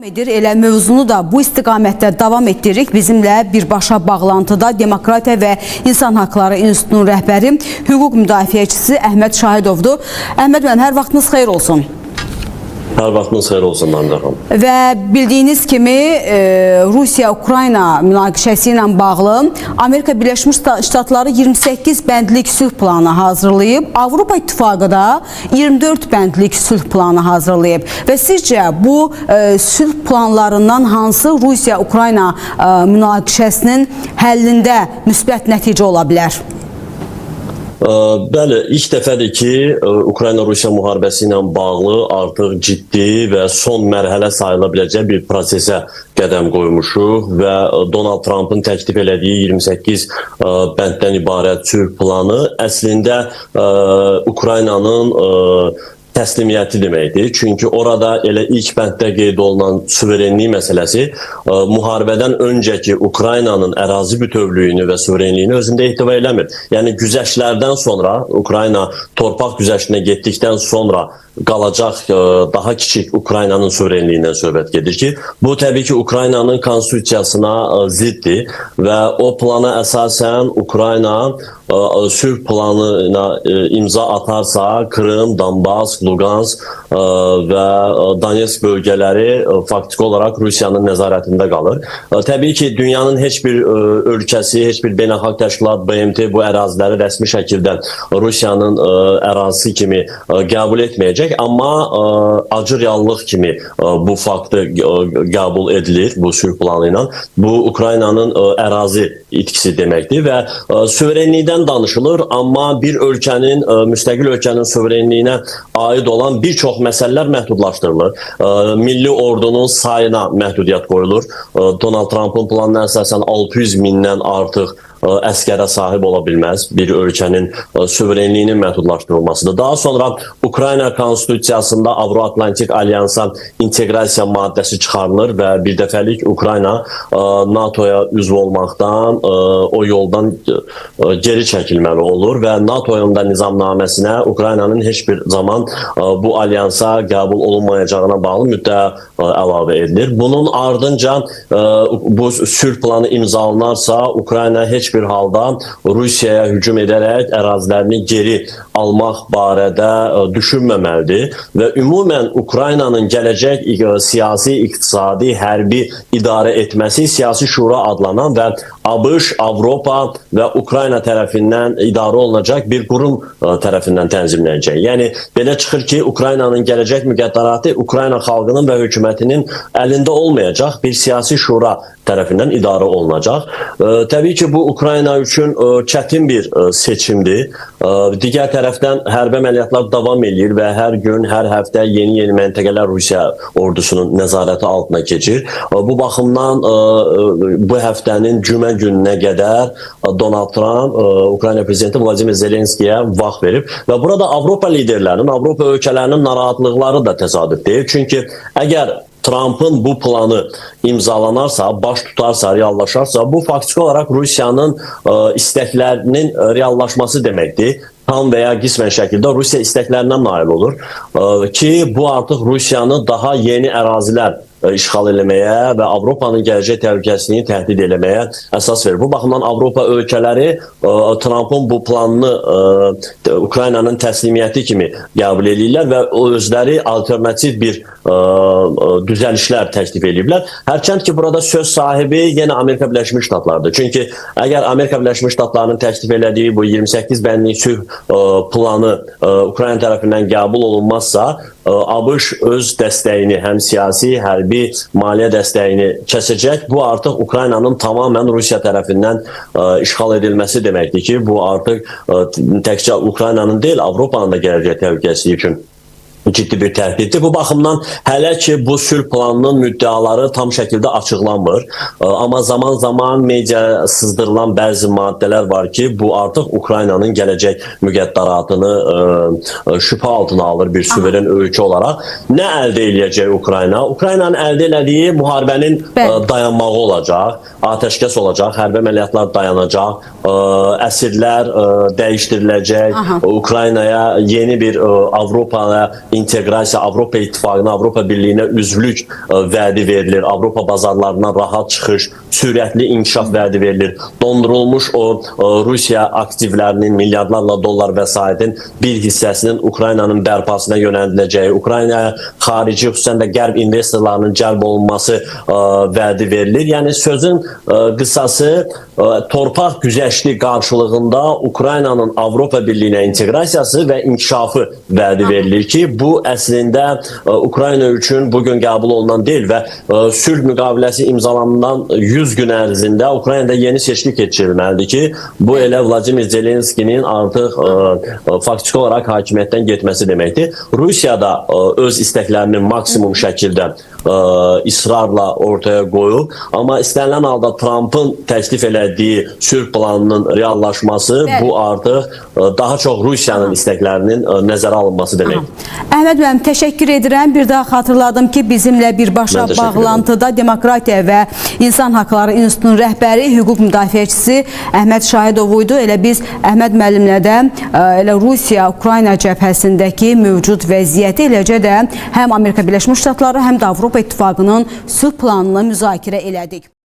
Elə mövzunu da bu istiqamətdə davam etdiririk. Bizimlə birbaşa bağlantıda Demokratiya və İnsan Haqları İnstitutunun rəhbəri, hüquq müdafiəçisi Əhməd Şahidovdur. Əhməd müəllim, hər vaxtınız xeyir olsun. Hər vaxtınız xeyir olsun, Məmdə xanım. Və bildiyiniz kimi Rusiya-Ukrayna münaqişəsi ilə bağlı Amerika Birləşmiş Ştatları 28 bəndlik sülh planı hazırlayıb. Avropa İttifaqı da 24 bəndlik sülh planı hazırlayıb. Və sizcə bu sülh planlarından hansı Rusiya-Ukrayna münaqişəsinin həllində müsbət nəticə ola bilər? Bəli, ilk dəfədir ki, Ukrayna-Rusiya müharibəsi ilə bağlı artıq ciddi və son mərhələ sayıla biləcək bir prosesə qədəm qoymuşuq və Donald Trump'ın təklif elədiyi 28 bənddən ibarət sülh planı əslində Ukraynanın təslimiyyəti deməkdir. Çünki orada elə ilk bənddə qeyd olunan suverenlik məsələsi müharibədən öncəki Ukraynanın ərazi bütövlüyünü və suverenliyini özündə ehtiva eləmir. Yəni güzəştlərdən sonra, Ukrayna torpaq güzəştinə getdikdən sonra qalacaq daha kiçik Ukraynanın suverenliyindən söhbət gedir ki, bu təbii ki Ukraynanın konstitusiyasına ziddir və o plana əsasən Ukrayna sülh planına imza atarsa Krım, Donbas, Lugansk və Donetsk bölgələri faktiki olaraq Rusiyanın nəzarətində qalır. Təbii ki, dünyanın heç bir ölkəsi, heç bir beynəlxalq təşkilat, BMT bu əraziləri rəsmi şəkildə Rusiyanın ərazisi kimi qəbul etməyəcək, amma acı reallıq kimi bu faktı qəbul edilir bu sülh planı ilə. Bu Ukraynanın ərazi itkisi deməkdir və suverenlikdən danışılır, amma bir ölkənin, müstəqil ölkənin suverenliyinə aid olan bir çox məsələlər məhdudlaşdırılır. Milli ordunun sayına məhdudiyyət qoyulur. Donald Trump'ın planına əsasən 600 mindən artıq əskərə sahib ola bilməz bir ölkənin suverenliyinin məhdudlaşdırılmasıdır. Daha sonra Ukrayna konstitusiyasında Avro-Atlantik Alyansa inteqrasiya maddəsi çıxarılır və bir dəfəlik Ukrayna NATO-ya üzv olmaqdan, o yoldan geri çəkilməli olur və NATO-nun da nizamnaməsinə Ukraynanın heç bir zaman bu alyansa qəbul olunmayacağına bağlı müddəa əlavə edilir. Bunun ardınca bu sülh planı imzalanarsa Ukrayna heç bir halda Rusiyaya hücum edərək ərazilərini geri almaq barədə düşünməməlidir və ümumən Ukraynanın gələcək siyasi, iqtisadi, hərbi idarə etməsi siyasi şura adlanan və ABŞ, Avropa və Ukrayna tərəfindən idarə olunacaq bir qurum tərəfindən tənzimlənəcək. Yəni, belə çıxır ki, Ukraynanın gələcək müqəddəratı Ukrayna xalqının və hökumətinin əlində olmayacaq bir siyasi şura tərəfindən idarə olunacaq. Təbii ki, bu Ukrayna üçün çətin bir seçimdir. Digər tərəfdən hərbi əməliyyatlar davam edir və hər gün, hər həftə yeni məntəqələr Rusiya ordusunun nəzarəti altına keçir. Bu baxımdan bu həftənin cümə gününə qədər Donald Trump, Ukrayna prezidenti Vladimir Zelenskiyə vaxt verib və burada Avropa liderlərinin, Avropa ölkələrinin narahatlıqları da təsadüf deyil. Çünki əgər Trump'ın bu planı imzalanarsa, baş tutarsa, reallaşarsa, bu faktiki olaraq Rusiyanın istəklərinin reallaşması deməkdir. Tam və ya qismən şəkildə Rusiya istəklərindən nail olur ki, bu artıq Rusiyanı daha yeni ərazilər işğal eləməyə və Avropanın gələcək təhlükəsizliyini təhdid eləməyə əsas verir. Bu baxımdan Avropa ölkələri Trump'ın bu planını Ukraynanın təslimiyyəti kimi qəbul edirlər və özləri alternativ bir düzəlişlər təklif ediblər. Hərçənd ki, burada söz sahibi yenə Amerika Birləşmiş Ştatlarıdır. Çünki əgər Amerika Birləşmiş Ştatlarının təklif elədiyi bu 28 bəndlik sülh planı Ukrayna tərəfindən qəbul olunmazsa, ABŞ öz dəstəyini, həm siyasi, hərbi, maliyyə dəstəyini kəsəcək. Bu artıq Ukraynanın tamamən Rusiya tərəfindən işğal edilməsi deməkdir ki, bu artıq təkcə Ukraynanın deyil, Avropanın da gələcək təhlükəsizliyi üçün ciddi bir təhdiddir. Bu baxımdan hələ ki bu sülh planının müddəaları tam şəkildə açıqlanmır. Amma zaman-zaman media sızdırılan bəzi maddələr var ki, bu artıq Ukraynanın gələcək müqəddəratını şübhə altına alır bir suveren ölkə olaraq. Nə əldə eləyəcək Ukrayna? Ukraynanın əldə elədiyi müharibənin dayanmağı olacaq, atəşkəs olacaq, hərbi əməliyyatlar dayanacaq, əsirlər dəyişdiriləcək, Ukraynaya yeni bir Avropaya inteqrasiya, Avropa İttifaqına, Avropa Birliyinə üzvlük vədi verilir. Avropa bazarlarına rahat çıxış, sürətli inkişaf vədi verilir. Dondurulmuş o Rusiya aktivlərinin milyardlarla dollar vəsaitin bir hissəsinin Ukraynanın bərpasına yönəldiləcəyi, Ukraynaya xarici, xüsusən də qərb investorlarının cəlb olunması vədi verilir. Yəni sözün qısası torpaq güzəşti qarşılığında Ukraynanın Avropa Birliyinə inteqrasiyası və inkişafı vədi verilir ki, bu əslində Ukrayna üçün bugün qəbul olunan deyil və sülh müqaviləsi imzalanından 100 gün ərzində Ukraynada yeni seçki keçirilməlidir ki, bu elə Vladimir Zelenskinin artıq faktiki olaraq hakimiyyətdən getməsi deməkdir. Rusiya da öz istəklərini maksimum şəkildə israrla ortaya qoyub, amma istənilən halda Trump'ın təklif elədiyi sülh planının reallaşması bu artıq daha çox Rusiyanın istəklərinin nəzərə alınması deməkdir. Əhməd müəllim, təşəkkür edirəm. Bir daha xatırladım ki, bizimlə birbaşa bağlantıda Demokratiya və İnsan Haqları İnstitutunun rəhbəri, hüquq müdafiəçisi Əhməd Şahidov idi. Elə biz Əhməd müəllimlə də elə Rusiya-Ukrayna cəbhəsindəki mövcud vəziyyəti, eləcə də həm Amerika Birləşmiş Ştatları, həm də Avropa İttifaqının sülh planını müzakirə elədik.